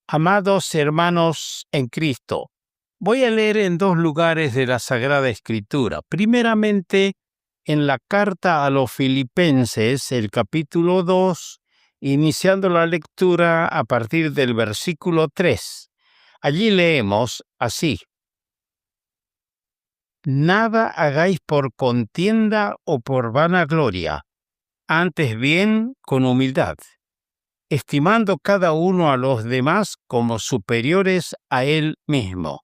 Amados hermanos en Cristo, voy a leer en dos lugares de la Sagrada Escritura. Primeramente, en la carta a los Filipenses, el capítulo 2, iniciando la lectura a partir del versículo 3. Allí leemos así: Nada hagáis por contienda o por vanagloria, antes bien con humildad, estimando cada uno a los demás como superiores a él mismo,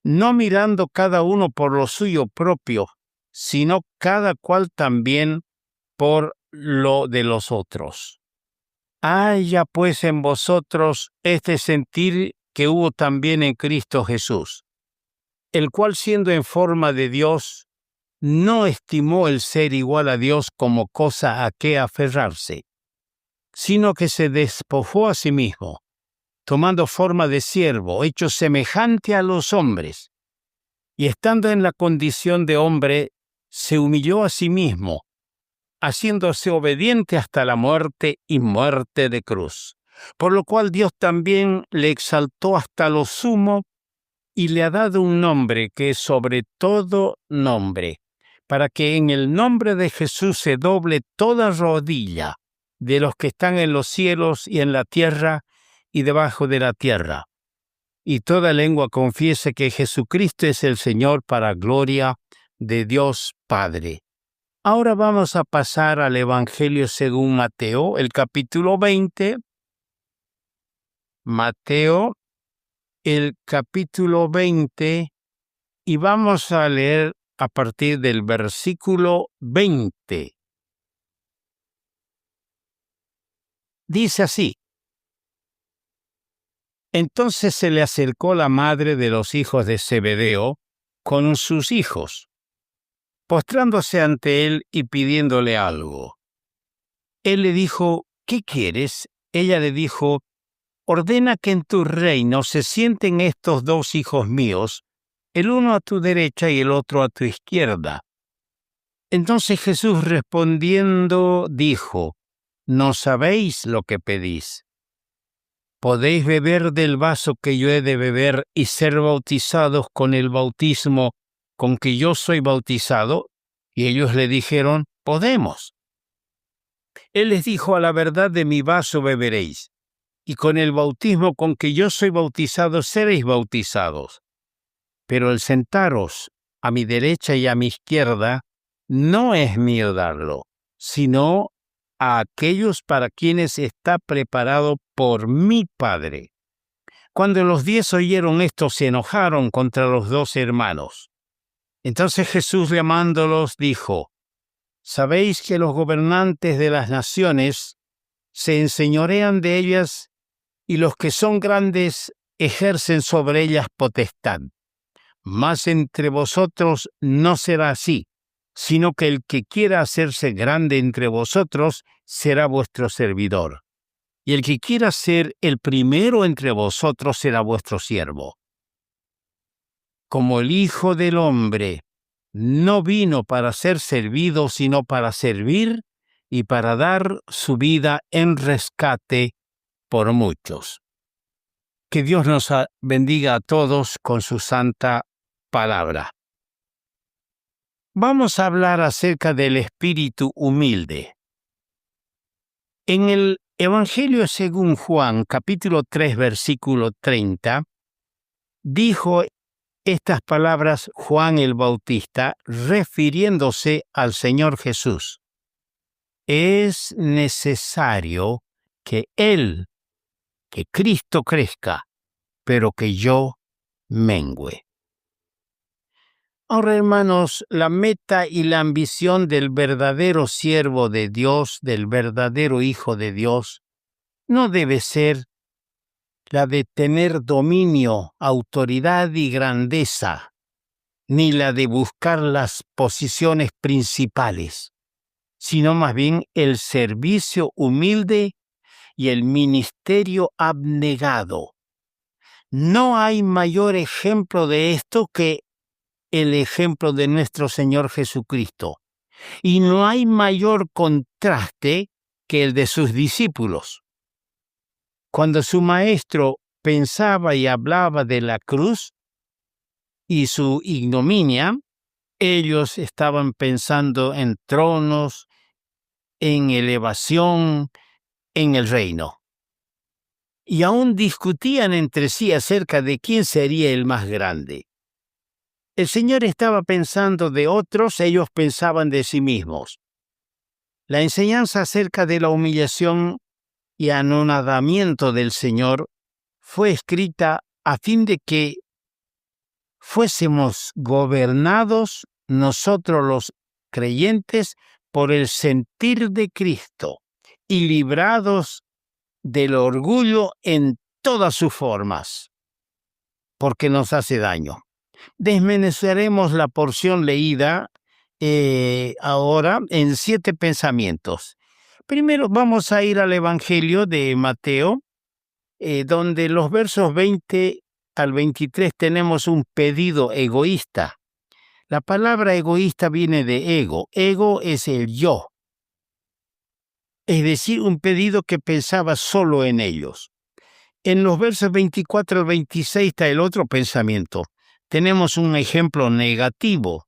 no mirando cada uno por lo suyo propio, sino cada cual también por lo de los otros. Haya pues en vosotros este sentir que hubo también en Cristo Jesús, el cual siendo en forma de Dios, no estimó el ser igual a Dios como cosa a que aferrarse, sino que se despojó a sí mismo, tomando forma de siervo, hecho semejante a los hombres, y estando en la condición de hombre, se humilló a sí mismo, haciéndose obediente hasta la muerte y muerte de cruz. Por lo cual Dios también le exaltó hasta lo sumo y le ha dado un nombre que es sobre todo nombre, para que en el nombre de Jesús se doble toda rodilla de los que están en los cielos y en la tierra y debajo de la tierra, y toda lengua confiese que Jesucristo es el Señor, para gloria de Dios Padre. Ahora vamos a pasar al Evangelio según Mateo, el capítulo 20. Mateo, el capítulo 20, y vamos a leer a partir del versículo 20. Dice así: Entonces se le acercó la madre de los hijos de Zebedeo con sus hijos, postrándose ante él y pidiéndole algo. Él le dijo: ¿Qué quieres? Ella le dijo: Ordena que en tu reino se sienten estos dos hijos míos, el uno a tu derecha y el otro a tu izquierda. Entonces Jesús respondiendo dijo: No sabéis lo que pedís. ¿Podéis beber del vaso que yo he de beber y ser bautizados con el bautismo con que yo soy bautizado? Y ellos le dijeron: Podemos. Él les dijo: A la verdad de mi vaso beberéis, y con el bautismo con que yo soy bautizado seréis bautizados. Pero el sentaros a mi derecha y a mi izquierda no es mío darlo, sino a aquellos para quienes está preparado por mi Padre. Cuando los 10 oyeron esto, se enojaron contra los 2 hermanos. Entonces Jesús, llamándolos, dijo: ¿Sabéis que los gobernantes de las naciones se enseñorean de ellas, y los que son grandes ejercen sobre ellas potestad? Mas entre vosotros no será así, sino que el que quiera hacerse grande entre vosotros será vuestro servidor, y el que quiera ser el primero entre vosotros será vuestro siervo. Como el Hijo del Hombre no vino para ser servido, sino para servir y para dar su vida en rescate por muchos. Que Dios nos bendiga a todos con su santa palabra. Vamos a hablar acerca del espíritu humilde. En el Evangelio según Juan, capítulo 3, versículo 30, dijo estas palabras Juan el Bautista, refiriéndose al Señor Jesús: Es necesario que Cristo crezca, pero que yo mengüe. Ahora, hermanos, la meta y la ambición del verdadero siervo de Dios, del verdadero Hijo de Dios, no debe ser la de tener dominio, autoridad y grandeza, ni la de buscar las posiciones principales, sino más bien el servicio humilde y el ministerio abnegado. No hay mayor ejemplo de esto que el ejemplo de nuestro Señor Jesucristo, y no hay mayor contraste que el de sus discípulos. Cuando su maestro pensaba y hablaba de la cruz y su ignominia, ellos estaban pensando en tronos, en elevación, en el reino. Y aún discutían entre sí acerca de quién sería el más grande. El Señor estaba pensando de otros, ellos pensaban de sí mismos. La enseñanza acerca de la humillación y anonadamiento del Señor fue escrita a fin de que fuésemos gobernados nosotros los creyentes por el sentir de Cristo y librados del orgullo en todas sus formas, porque nos hace daño. Desmenuzaremos la porción leída ahora en 7 pensamientos. Primero vamos a ir al Evangelio de Mateo, donde los versos 20 al 23 tenemos un pedido egoísta. La palabra egoísta viene de ego. Ego es el yo. Es decir, un pedido que pensaba solo en ellos. En los versos 24 al 26 está el otro pensamiento. Tenemos un ejemplo negativo.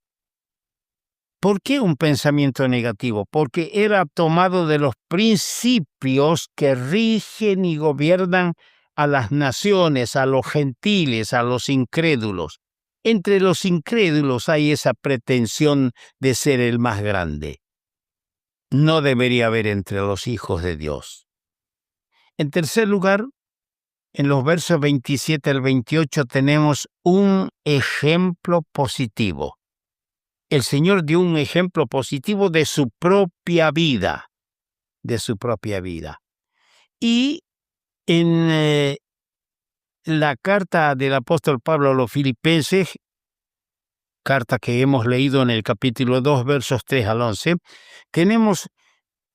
¿Por qué un pensamiento negativo? Porque era tomado de los principios que rigen y gobiernan a las naciones, a los gentiles, a los incrédulos. Entre los incrédulos hay esa pretensión de ser el más grande. No debería haber entre los hijos de Dios. En tercer lugar, en los versos 27 al 28 tenemos un ejemplo positivo. El Señor dio un ejemplo positivo de su propia vida, Y en la carta del apóstol Pablo a los Filipenses, carta que hemos leído en el capítulo 2, versos 3 al 11, tenemos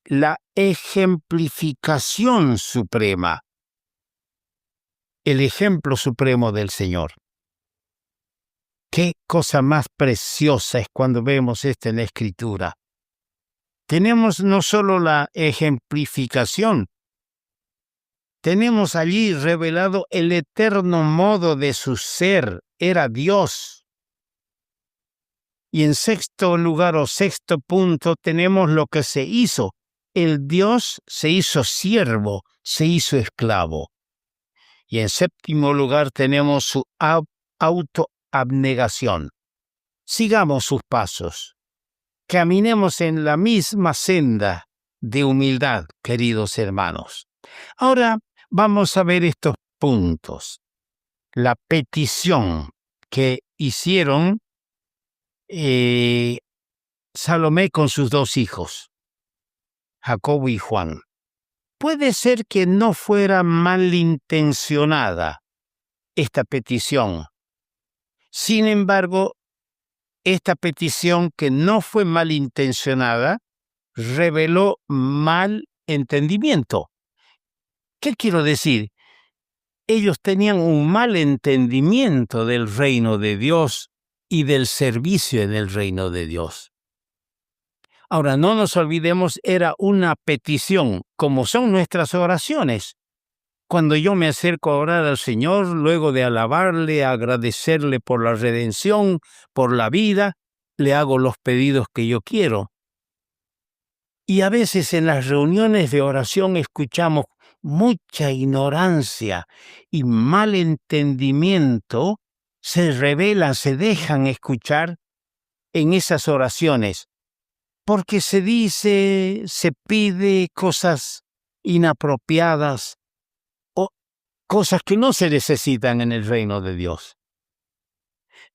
la ejemplificación suprema, el ejemplo supremo del Señor. Qué cosa más preciosa es cuando vemos esto en la Escritura. Tenemos no solo la ejemplificación, tenemos allí revelado el eterno modo de su ser. Era Dios. Y en sexto lugar o sexto punto tenemos lo que se hizo. El Dios se hizo siervo, se hizo esclavo. Y en séptimo lugar tenemos su autoabnegación. Sigamos sus pasos. Caminemos en la misma senda de humildad, queridos hermanos. Ahora vamos a ver estos puntos. La petición que hicieron Salomé con sus 2 hijos, Jacobo y Juan. Puede ser que no fuera malintencionada esta petición. Sin embargo, esta petición que no fue malintencionada reveló mal entendimiento. ¿Qué quiero decir? Ellos tenían un mal entendimiento del reino de Dios y del servicio en el reino de Dios. Ahora, no nos olvidemos, era una petición, como son nuestras oraciones. Cuando yo me acerco a orar al Señor, luego de alabarle, agradecerle por la redención, por la vida, le hago los pedidos que yo quiero. Y a veces en las reuniones de oración escuchamos mucha ignorancia y mal entendimiento se revelan, se dejan escuchar en esas oraciones, porque se dice, se pide cosas inapropiadas o cosas que no se necesitan en el reino de Dios.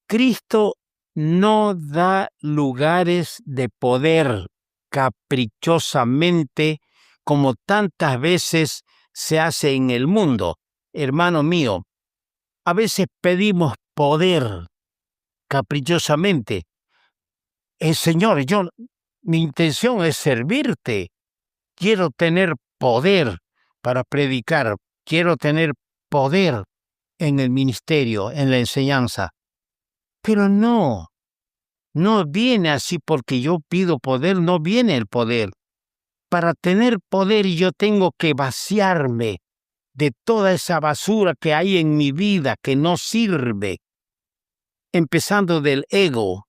Cristo no da lugares de poder caprichosamente como tantas veces se hace en el mundo. Hermano mío, a veces pedimos poder caprichosamente. Señor, mi intención es servirte. Quiero tener poder para predicar. Quiero tener poder en el ministerio, en la enseñanza. Pero no viene así porque yo pido poder, no viene el poder. Para tener poder yo tengo que vaciarme de toda esa basura que hay en mi vida que no sirve, empezando del ego,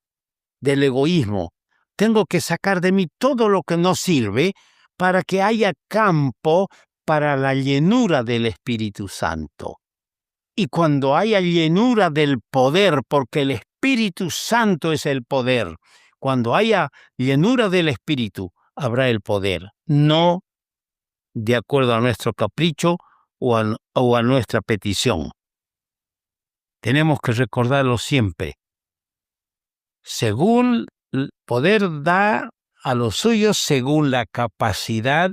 del egoísmo. Tengo que sacar de mí todo lo que no sirve para que haya campo para la llenura del Espíritu Santo. Y cuando haya llenura del poder, porque el Espíritu Santo es el poder, cuando haya llenura del Espíritu, habrá el poder, no de acuerdo a nuestro capricho o a nuestra petición. Tenemos que recordarlo siempre. Según el poder da a los suyos, según la capacidad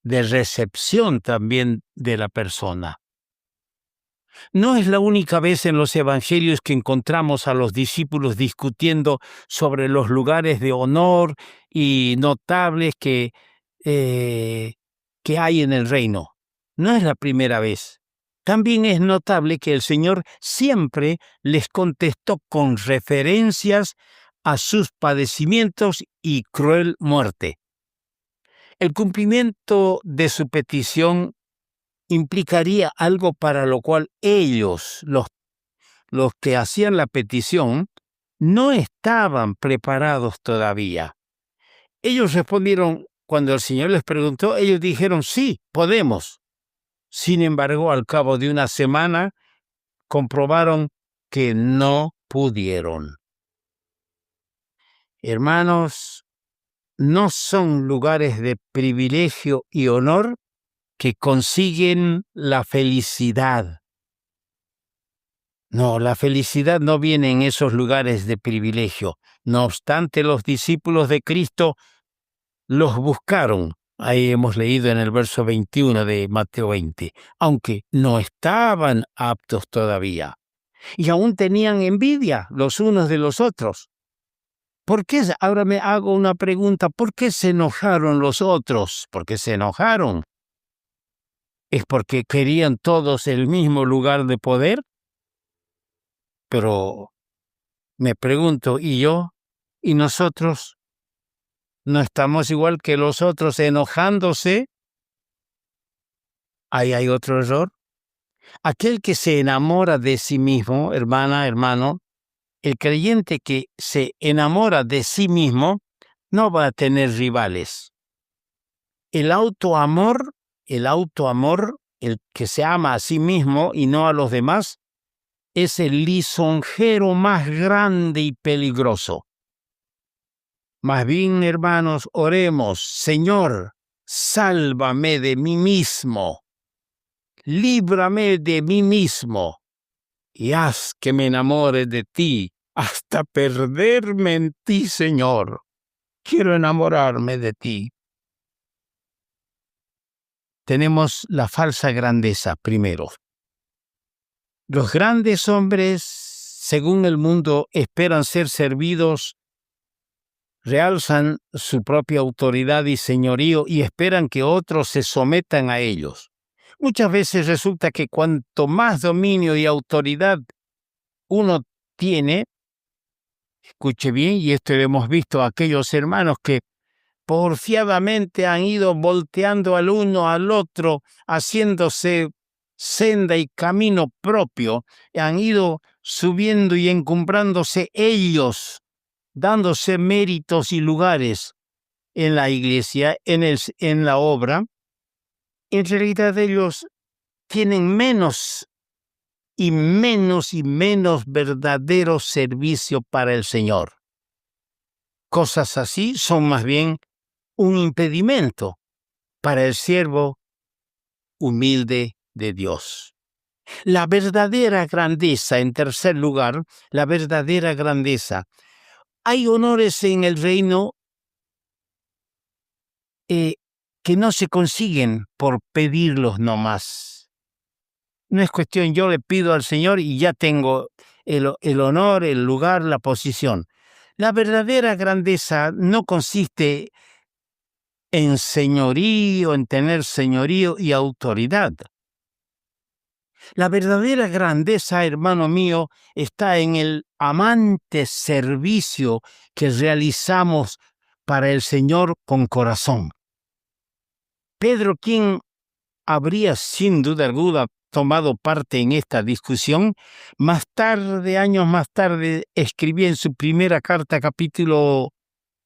de recepción también de la persona. No es la única vez en los evangelios que encontramos a los discípulos discutiendo sobre los lugares de honor y notables que hay en el reino. No es la primera vez. También es notable que el Señor siempre les contestó con referencias a sus padecimientos y cruel muerte. El cumplimiento de su petición implicaría algo para lo cual ellos, los que hacían la petición, no estaban preparados todavía. Ellos respondieron, cuando el Señor les preguntó, ellos dijeron, sí, podemos. Sin embargo, al cabo de una semana, comprobaron que no pudieron. Hermanos, no son lugares de privilegio y honor que consiguen la felicidad. No, la felicidad no viene en esos lugares de privilegio. No obstante, los discípulos de Cristo los buscaron. Ahí hemos leído en el verso 21 de Mateo 20, aunque no estaban aptos todavía. Y aún tenían envidia los unos de los otros. ¿Por qué? Ahora me hago una pregunta. ¿Por qué se enojaron los otros? ¿Por qué se enojaron? ¿Es porque querían todos el mismo lugar de poder? Pero me pregunto, ¿y yo? ¿Y nosotros? ¿No estamos igual que los otros enojándose? Ahí hay otro error. Aquel que se enamora de sí mismo, hermana, hermano, el creyente que se enamora de sí mismo no va a tener rivales. El autoamor, el que se ama a sí mismo y no a los demás, es el lisonjero más grande y peligroso. Más bien, hermanos, oremos, Señor, sálvame de mí mismo, líbrame de mí mismo, y haz que me enamore de ti hasta perderme en ti, Señor. Quiero enamorarme de ti. Tenemos la falsa grandeza primero. Los grandes hombres, según el mundo, esperan ser servidos, realzan su propia autoridad y señorío y esperan que otros se sometan a ellos. Muchas veces resulta que cuanto más dominio y autoridad uno tiene, escuche bien, y esto lo hemos visto a aquellos hermanos que porfiadamente han ido volteando al uno al otro, haciéndose senda y camino propio, han ido subiendo y encumbrándose ellos, dándose méritos y lugares en la iglesia, en la obra. En realidad ellos tienen menos y menos verdadero servicio para el Señor. Cosas así son más bien un impedimento para el siervo humilde de Dios. La verdadera grandeza, en tercer lugar, la verdadera grandeza. Hay honores en el reino que no se consiguen por pedirlos nomás. No es cuestión, yo le pido al Señor y ya tengo el honor, el lugar, la posición. La verdadera grandeza no consiste en señorío, en tener señorío y autoridad. La verdadera grandeza, hermano mío, está en el amante servicio que realizamos para el Señor con corazón. Pedro, quien habría sin duda alguna tomado parte en esta discusión. Más tarde, años más tarde, escribía en su primera carta,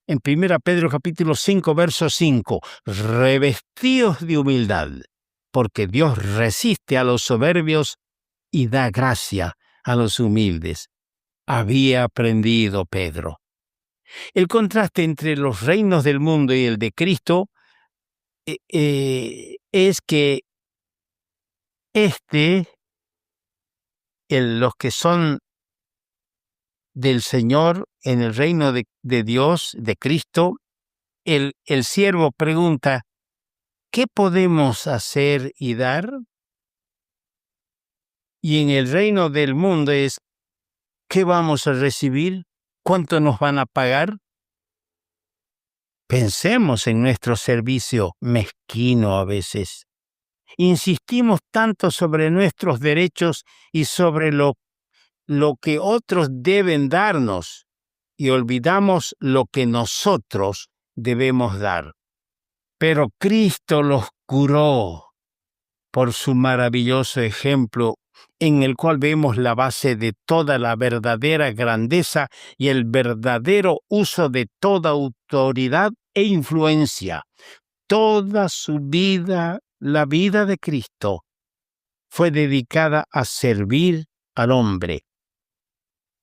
en 1 Pedro capítulo 5, verso 5, revestíos de humildad, porque Dios resiste a los soberbios y da gracia a los humildes. Había aprendido Pedro. El contraste entre los reinos del mundo y el de Cristo es que los que son del Señor en el reino de Dios, de Cristo, el siervo pregunta, ¿qué podemos hacer y dar? Y en el reino del mundo es, ¿qué vamos a recibir? ¿Cuánto nos van a pagar? Pensemos en nuestro servicio mezquino a veces. Insistimos tanto sobre nuestros derechos y sobre lo que otros deben darnos y olvidamos lo que nosotros debemos dar. Pero Cristo los curó por su maravilloso ejemplo, en el cual vemos la base de toda la verdadera grandeza y el verdadero uso de toda autoridad e influencia. Toda su vida, la vida de Cristo, fue dedicada a servir al hombre.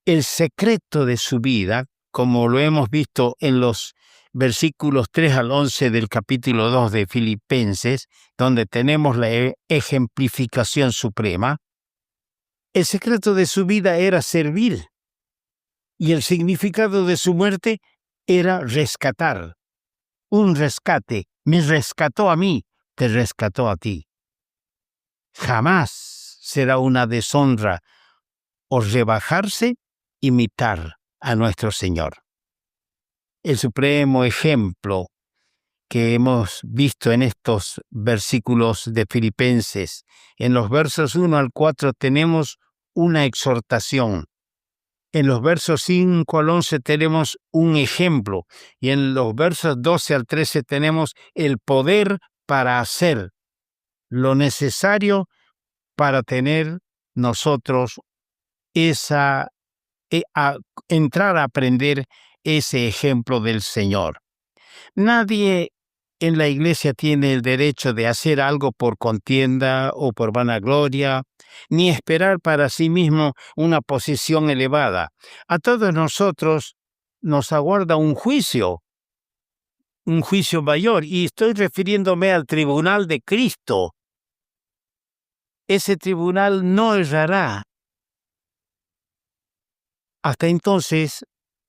El secreto de su vida, como lo hemos visto en los versículos 3 al 11 del capítulo 2 de Filipenses, donde tenemos la ejemplificación suprema, el secreto de su vida era servir, y el significado de su muerte era rescatar. Un rescate. Me rescató a mí, te rescató a ti. Jamás será una deshonra o rebajarse imitar a nuestro Señor. El supremo ejemplo que hemos visto en estos versículos de Filipenses, en los versos 1 al 4 tenemos una exhortación. En los versos 5 al 11 tenemos un ejemplo y en los versos 12 al 13 tenemos el poder para hacer lo necesario para tener nosotros entrar a aprender ese ejemplo del Señor. Nadie en la iglesia tiene el derecho de hacer algo por contienda o por vanagloria, ni esperar para sí mismo una posición elevada. A todos nosotros nos aguarda un juicio mayor, y estoy refiriéndome al tribunal de Cristo. Ese tribunal no errará. Hasta entonces,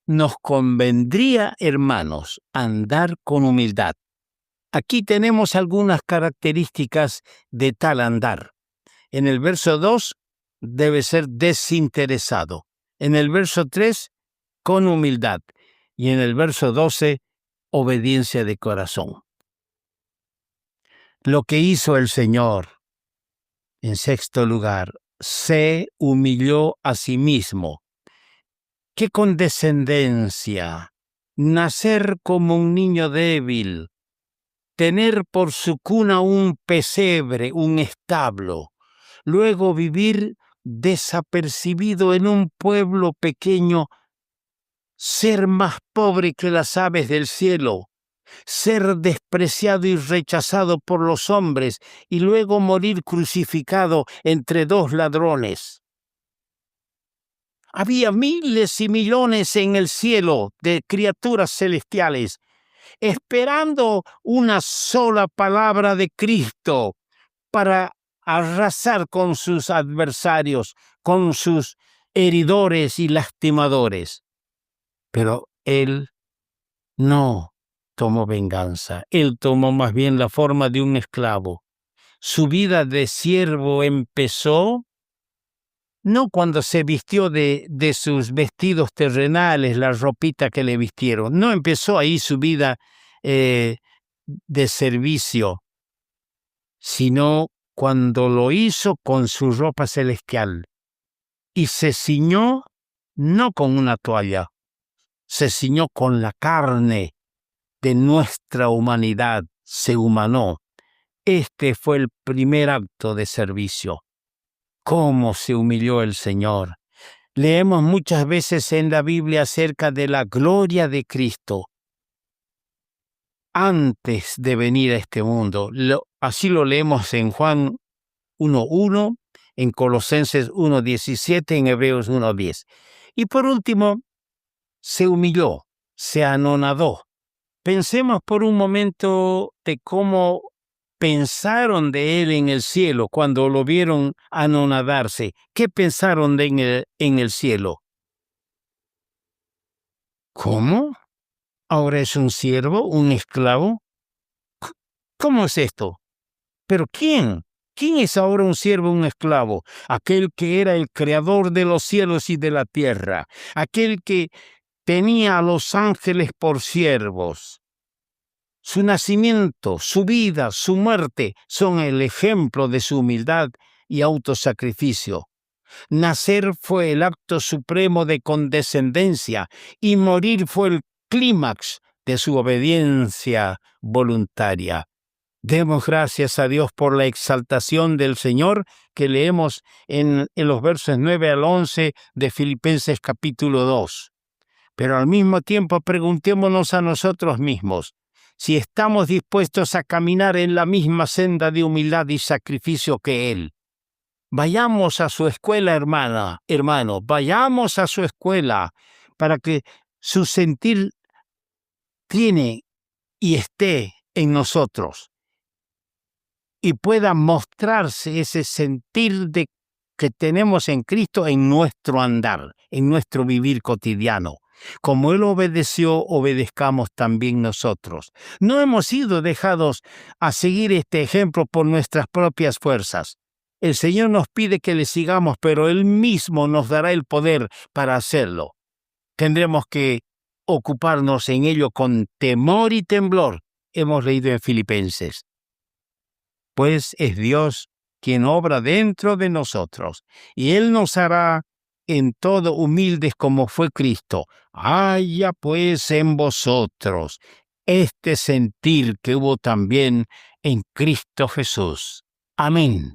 nos convendría, hermanos, andar con humildad. Aquí tenemos algunas características de tal andar. En el verso 2, debe ser desinteresado. En el verso 3, con humildad. Y en el verso 12, obediencia de corazón. Lo que hizo el Señor, en sexto lugar, se humilló a sí mismo. ¡Qué condescendencia! Nacer como un niño débil, tener por su cuna un pesebre, un establo, luego vivir desapercibido en un pueblo pequeño, ser más pobre que las aves del cielo, ser despreciado y rechazado por los hombres y luego morir crucificado entre dos ladrones. Había miles y millones en el cielo de criaturas celestiales, esperando una sola palabra de Cristo para arrasar con sus adversarios, con sus heridores y lastimadores. Pero Él no tomó venganza. Él tomó más bien la forma de un esclavo. Su vida de siervo empezó no cuando se vistió de sus vestidos terrenales, la ropita que le vistieron. No empezó ahí su vida de servicio, sino cuando lo hizo con su ropa celestial. Y se ciñó no con una toalla, se ciñó con la carne de nuestra humanidad, se humanó. Este fue el primer acto de servicio. ¿Cómo se humilló el Señor? Leemos muchas veces en la Biblia acerca de la gloria de Cristo antes de venir a este mundo. Así lo leemos en Juan 1:1, en Colosenses 1:17, en Hebreos 1:10. Y por último, se humilló, se anonadó. Pensemos por un momento de cómo pensaron de él en el cielo cuando lo vieron anonadarse. ¿Qué pensaron en el cielo? ¿Cómo? ¿Ahora es un siervo, un esclavo? ¿Cómo es esto? ¿Pero quién? ¿Quién es ahora un siervo, un esclavo? Aquel que era el creador de los cielos y de la tierra, aquel que tenía a los ángeles por siervos. Su nacimiento, su vida, su muerte son el ejemplo de su humildad y autosacrificio. Nacer fue el acto supremo de condescendencia y morir fue el clímax de su obediencia voluntaria. Demos gracias a Dios por la exaltación del Señor que leemos en los versos 9 al 11 de Filipenses capítulo 2. Pero al mismo tiempo preguntémonos a nosotros mismos si estamos dispuestos a caminar en la misma senda de humildad y sacrificio que Él. Vayamos a su escuela, hermano, vayamos a su escuela para que su sentir tiene y esté en nosotros y pueda mostrarse ese sentir que tenemos en Cristo en nuestro andar, en nuestro vivir cotidiano. Como Él obedeció, obedezcamos también nosotros. No hemos sido dejados a seguir este ejemplo por nuestras propias fuerzas. El Señor nos pide que le sigamos, pero Él mismo nos dará el poder para hacerlo. Tendremos que ocuparnos en ello con temor y temblor. Hemos leído en Filipenses. Pues es Dios quien obra dentro de nosotros, y Él nos hará en todo humildes como fue Cristo. Haya pues en vosotros este sentir que hubo también en Cristo Jesús. Amén.